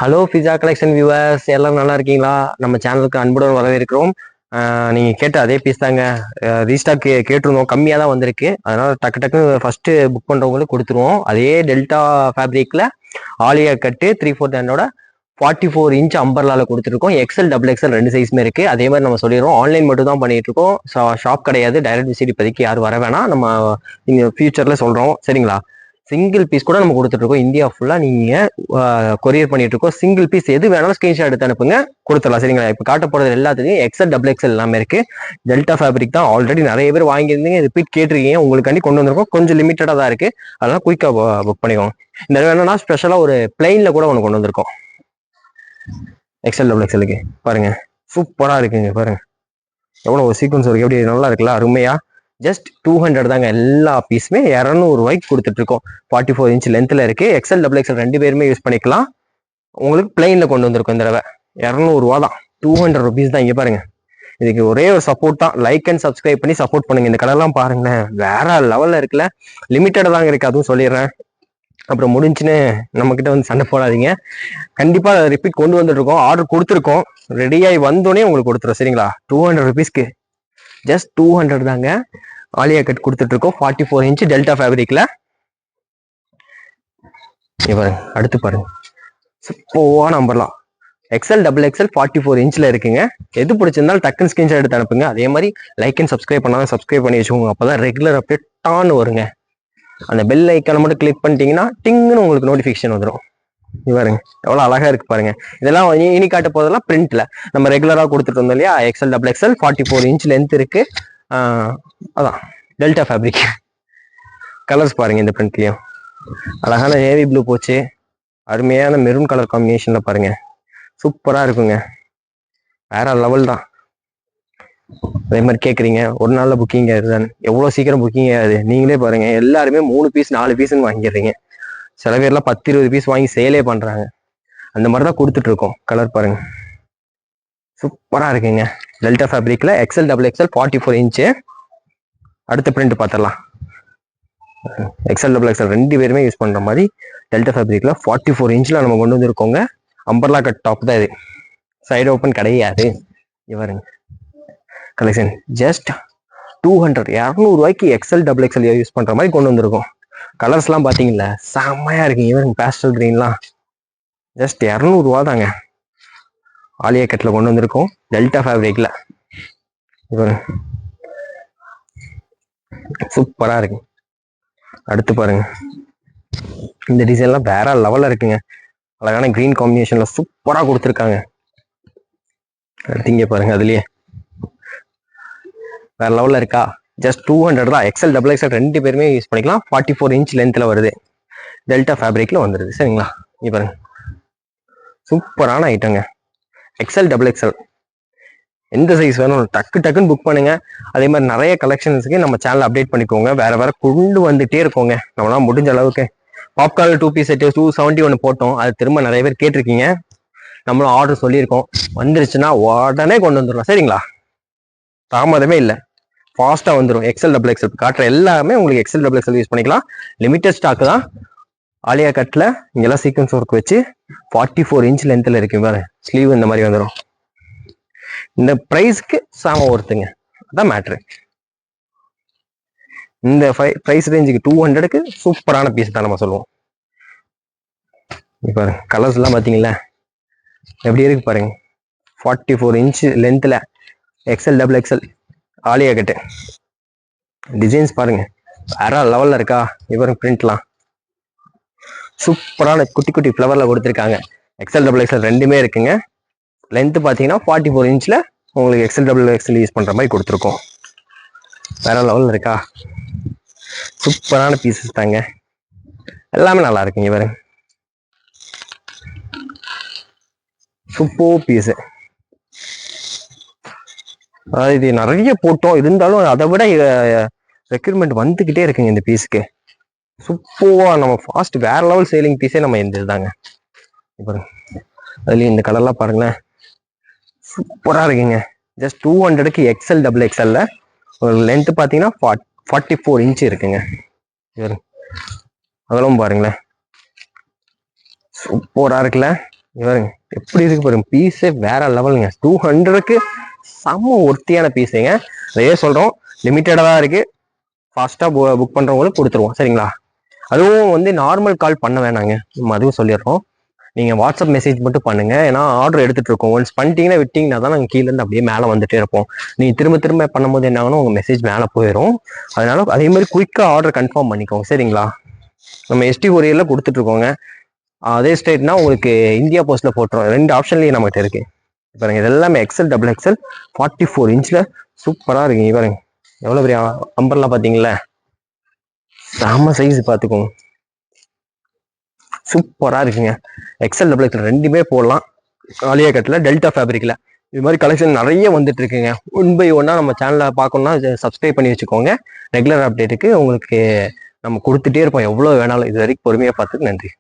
Hello pizza collection viewers எல்லாம் நல்லா இருக்கீங்களா? நம்ம சேனலுக்கு அன்புடன் வரவேற்கிறோம். நீங்க கேட்ட அதே பீஸ் தாங்க. ரீஸ்டாக் கேட்டிருந்தோம், கம்மியாக தான் வந்திருக்கு. அதனால டக்கு டக்கு ஃபர்ஸ்ட் புக் பண்றவங்களுக்கு கொடுத்துருவோம். அதே டெல்டா ஃபேப்ரிக்ல ஆலியா கட்டு 3/4 ஹேண்டோட 44 இன்ச் அம்பர்லால கொடுத்துருக்கோம். எக்ஸ்எல் டபுள் எக்ஸ்எல் ரெண்டு சைஸுமே இருக்கு. அதே மாதிரி நம்ம சொல்லிடுறோம், ஆன்லைன் மட்டும் தான் பண்ணிட்டு இருக்கோம். ஷாப் கிடையாது, டைரக்ட் விசிட் இப்போதைக்கு யாரும் வர வேணாம். நம்ம நீங்க ஃபியூச்சர்ல சொல்றோம், சரிங்களா? சிங்கிள் பீஸ் கூட நம்ம கொடுத்துட்டு இருக்கோம். இந்தியா ஃபுல்லா நீங்க கொரியர் பண்ணிட்டு இருக்கோம். சிங்கிள் பீஸ் எது வேணாலும் ஸ்கிரீன்ஷாட் எடுத்து அனுப்புங்க, கொடுத்துடலாம், சரிங்களா? இப்போ காட்ட போறது எல்லாத்துக்கும் எக்ஸ்எல் டபுள் எக்ஸ்எல் எல்லாமே இருக்கு. டெல்டா ஃபேப்ரிக் தான் ஆல்ரெடி நிறைய பேர் வாங்கியிருந்தீங்க, ரிப்பீட் கேட்டிருக்கீங்க. உங்களுக்காண்டி கொண்டு வந்திருக்கோம். கொஞ்சம் லிமிட்டடா தான் இருக்கு, அதனால குயிக்கா புக் பண்ணிக்கோங்க. இந்த வேணும்னா ஸ்பெஷலா ஒரு பிளைன்ல கூட ஒன்று கொண்டு வந்திருக்கோம். எக்ஸ்எல் டபுள் எக்ஸ்எலுக்கு பாருங்க, சூப்பரா இருக்குங்க. பாருங்க எவ்வளவு ஒரு சீக்வன்ஸ் இருக்கு, எப்படி நல்லா இருக்குல்ல, அருமையா. ஜஸ்ட் 200 தாங்க. எல்லா பீஸுமே 200 ரூபாய்க்கு கொடுத்துட்டு இருக்கோம். 44 இன்ச் லென்த்ல இருக்கு. எக்ஸ்எல் டபுள் எக்ஸ்எல் ரெண்டு பேருமே யூஸ் பண்ணிக்கலாம். உங்களுக்கு பிளைன்ல கொண்டு வந்திருக்கும் இந்த தடவை. 200 ரூபா தான், 200 ருபீஸ் தான். இங்க பாருங்க, இதுக்கு ஒரே ஒரு சப்போர்ட் தான், லைக் அண்ட் சப்ஸ்கிரைப் பண்ணி சப்போர்ட் பண்ணுங்க. இந்த கடைலாம் பாருங்களேன், வேற லெவல்ல இருக்குல்ல. லிமிட்டடா தாங்க இருக்கு, அதுவும் சொல்லிடுறேன். அப்புறம் முடிஞ்சுன்னு நம்ம கிட்ட வந்து சண்டை போடாதீங்க. கண்டிப்பா ரிப்பீட் கொண்டு வந்துட்டு இருக்கோம். ஆர்டர் கொடுத்துருக்கோம், ரெடியாகி வந்தோடனே உங்களுக்கு கொடுத்துரும், சரிங்களா? 200 ருபீஸ்க்கு ஜஸ்ட் 200 தாங்க. ஆலியா கட் கொடுத்துட்டு இருக்கோம் 44 இன்ச் டெல்டா ஃபேப்ரிக்ல. பாருங்க, அடுத்து பாருங்க, சூப்பரா நம்பர்லாம். எக்ஸ்எல் டபுள் எக்ஸ்எல் 44 இன்ச்ல இருக்குங்க. எது பிடிச்சிருந்தாலும் டக்குன்னு ஸ்கிரீன்ஷாட் எடுத்து அனுப்புங்க. அதே மாதிரி லைக் அண்ட் சப்ஸ்கிரைப் பண்ணாலும் சப்ஸ்கிரைப் பண்ணி வச்சுக்கோங்க, அப்பதான் ரெகுலர் அப்டேட் டான்னு வருங்க. அந்த பெல் ஐக்கான மட்டும் கிளிக் பண்ணிட்டீங்கன்னா டிங்குன்னு உங்களுக்கு நோட்டிஃபிகேஷன் வந்துடும். பாருங்க எவ்வளவு அழகா இருக்கு பாருங்க. இதெல்லாம் இனி காட்ட போதெல்லாம் பிரிண்ட்ல நம்ம ரெகுலரா கொடுத்துட்டு இருந்தோம் இல்லையா? XL double XL 44 inch length இருக்கு. அதான் டெல்டா ஃபேப்ரிக். கலர்ஸ் பாருங்க, இந்த பிரிண்ட்லயும் அழகான நேவி ப்ளூ போச்சு, அருமையான மெரூன் கலர் காம்பினேஷன்ல பாருங்க, சூப்பரா இருக்குங்க, வேற லெவல் தான். அதே மாதிரி கேட்குறீங்க ஒரு நாள்ல புக்கிங் ஆயிருதான், எவ்வளவு சீக்கிரம் புக்கிங் ஆகுது நீங்களே பாருங்க. எல்லாருமே 3 பீஸ் 4 பீஸ்ன்னு வாங்கிடுறீங்க. சில பேர்லாம் 10-20 பீஸ் வாங்கி சேலே பண்றாங்க. அந்த மாதிரிதான் கொடுத்துட்டு இருக்கோம். கலர் பாருங்க, சூப்பரா இருக்குங்க. டெல்டா ஃபேப்ரிக்ல எக்ஸ்எல் டபுள் எக்ஸ்எல் 44 இன்ச்சு. அடுத்த பிரிண்ட் பார்த்துடலாம். எக்ஸ்எல் டபுள் எக்ஸ்எல் ரெண்டு பேருமே யூஸ் பண்ற மாதிரி டெல்டா ஃபேப்ரிக்ல 44 இன்ச்ல நம்ம கொண்டு வந்திருக்கோங்க. அம்பர்லா கட் டாப் தான் இது, சைடு ஓப்பன் கிடையாது. பாருங்க கலெக்ஷன் ஜஸ்ட் 200 ரூபாய்க்கு எக்ஸ்எல் டபுள் எக்ஸ்எல் யூஸ் பண்ற மாதிரி கொண்டு வந்திருக்கோம். கலர்ஸ் எல்லாம் பாத்தீங்களா, செம்மையா இருக்கு. இவன் பேஸ்டல் கிரீன்லாம் ஜஸ்ட் 200 ரூபா தாங்க. ஆலியா கட்ல கொண்டு வந்திருக்கோம் டெல்டா ஃபேப்ரிக்ல. சூப்பரா இருக்கு. அடுத்து பாருங்க, இந்த டிசைன்லாம் வேற லெவல்ல இருக்குங்க. அழகான கிரீன் காம்பினேஷன்ல சூப்பரா கொடுத்துருக்காங்க. அடுத்து இங்க பாருங்க, அதுலயே வேற லெவல்ல இருக்கா. ஜஸ்ட் 200 தான். எக்ஸ்எல் டபுள் எக்ஸ்எல் ரெண்டு பேருமே யூஸ் பண்ணிக்கலாம். 44 இன்ச் லென்த்ல வருது, டெல்டா ஃபேப்ரிக்ல வந்துருது, சரிங்களா? இங்க பாருங்க, சூப்பரான ஐட்டங்க. எக்ஸ்எல் டபுள் எக்ஸ்எல் எந்த சைஸ் வேணும் டக்கு டக்குன்னு புக் பண்ணுங்க. அதே மாதிரி நிறைய கலெக்ஷன்ஸுக்கு நம்ம சேனல் அப்டேட் பண்ணிக்கோங்க. வேற வேற கொண்டு வந்துட்டே இருக்கோங்க. நம்மளாம் முடிஞ்ச அளவுக்கு பாப்கார்ன் 2 பீஸ் செட் 271 போட்டோம், அது திரும்ப நிறைய பேர் கேட்டிருக்கீங்க. நம்மளும் ஆர்டர் சொல்லியிருக்கோம், வந்துருச்சுன்னா உடனே கொண்டு வந்துடலாம், சரிங்களா? தாமதமே இல்லை, ஃபாஸ்டா வந்துடும். எக்ஸ்எல் டபுள் எக்ஸ்எல் காட்டுற எல்லாமே உங்களுக்கு எக்ஸ்எல் டபுள் எக்ஸ்எல் யூஸ் பண்ணிக்கலாம். லிமிட்டட் ஸ்டாக் தான். ஆலியா கட்ல இங்கெல்லாம் சீக்வன்ஸ் ஒர்க் வச்சு 44 இன்ச் லென்த்ல இருக்கு பாரு. ஸ்லீவ் இந்த மாதிரி வந்துடும். இந்த பிரைஸ்க்கு சாம ஒருத்துங்க, அதான் மேட்ரு. இந்த பிரைஸ் ரேஞ்சுக்கு 200க்கு சூப்பரான பீஸ் தான் நம்ம சொல்லுவோம். பாருங்க கலர்ஸ் எல்லாம் பாத்தீங்களா எப்படி இருக்கு பாருங்க. 44 இன்ச் லென்த்ல XL double XL Aliya cut. Designs பாருங்க வேற லெவல்ல இருக்கா. இவருக்கு பிரிண்ட்லாம் சூப்பரான குட்டி குட்டி ஃபிளவர்ல கொடுத்துருக்காங்க. எக்ஸ்எல் டபுள் எக்ஸ்எல் ரெண்டுமே இருக்குங்க. லென்த் பாத்தீங்கன்னா 44 இன்ச்ல உங்களுக்கு எக்ஸ்எல் டபுள் எக்ஸ்எல் யூஸ் பண்ற மாதிரி கொடுத்துருக்கோம். வேற லெவல்ல இருக்கா. சூப்பரான பீசஸ் தாங்க, எல்லாமே நல்லா இருக்குங்க. பாருங்க சூப்பர் பீஸ். அதாவது இது நிறைய போட்டோம், இருந்தாலும் அதை விட ரெக்யூர்மெண்ட் வந்துகிட்டே இருக்குங்க இந்த பீஸுக்கு. சூப்பரா நம்ம ஃபாஸ்ட் வேற லெவல் சேலிங் பீஸே நம்ம இந்த இதுதாங்க. பாருங்க அதுலயும் இந்த கலர்லாம் பாருங்களேன், சூப்பரா இருக்குங்க. ஜஸ்ட் 200க்கு எக்ஸ்எல் டபுள் எக்ஸ்எல்ல ஒரு லென்த் பாத்தீங்கன்னா 44 இன்ச் இருக்குங்க. அதெல்லாம் பாருங்களேன், சூப்பரா இருக்குல்ல. பாருங்க எப்படி இருக்கு பாருங்க, பீஸே வேற லெவலுங்க. 200க்கு செம்ம ஒர்த்தியான பீஸுங்க. அதையே சொல்றோம், லிமிட்டடா தான் இருக்கு. ஃபாஸ்டா புக் பண்றவங்களுக்கு கொடுத்துருவோம் சரிங்களா. அதுவும் வந்து நார்மல் கால் பண்ண வேணாங்க, நம்ம அதுவும் சொல்லிடுறோம். நீங்க வாட்ஸ்அப் மெசேஜ் மட்டும் பண்ணுங்க. ஏன்னா ஆர்டர் எடுத்துட்டு இருக்கோம். ஒன்ஸ் பண்ணிட்டீங்கன்னா விட்டீங்கன்னா தான் நாங்கள் கீழே இருந்து அப்படியே மேலே வந்துட்டே இருப்போம். நீங்க திரும்ப திரும்ப பண்ணும்போது என்ன ஆகணும், உங்க மெசேஜ் மேலே போயிடும். அதனால அதே மாதிரி குயிக்கா ஆர்டர் கன்ஃபார்ம் பண்ணிக்கோங்க சரிங்களா. நம்ம எஸ்டி கொரியர்ல கொடுத்துட்டு இருக்கோங்க. அதே ஸ்டேட்னா உங்களுக்கு இந்தியா போஸ்ட்ல போட்டுரும். 2 ஆப்ஷன்லயும் நம்மகிட்ட இருக்கு. பாருங்க இது எல்லாமே எக்ஸல், டபுள் எக்ஸல், 44 இன்ச்ல சூப்பரா இருக்கு. பாருங்க எவ்வளவு பெரிய அம்பர்லாம் பாத்தீங்களா, செம்ம சைஸ் பாத்துக்கோங்க, சூப்பரா இருக்குங்க. எக்ஸல், டபுள் எக்ஸல் ரெண்டுமே போடலாம். ஆலியா கட்ல, டெல்டா ஃபேப்ரிக்ல இது மாதிரி கலெக்ஷன் நிறைய வந்துட்டு இருக்குங்க. 1 by 1 நம்ம சேனலை பார்க்கணும்னா சப்ஸ்கிரைப் பண்ணி வச்சுக்கோங்க. ரெகுலர் அப்டேட்டுக்கு உங்களுக்கு நம்ம கொடுத்துட்டே இருப்போம், எவ்வளவு வேணாலும். இது வரைக்கும் பொறுமையா பார்த்துக்கு நன்றி.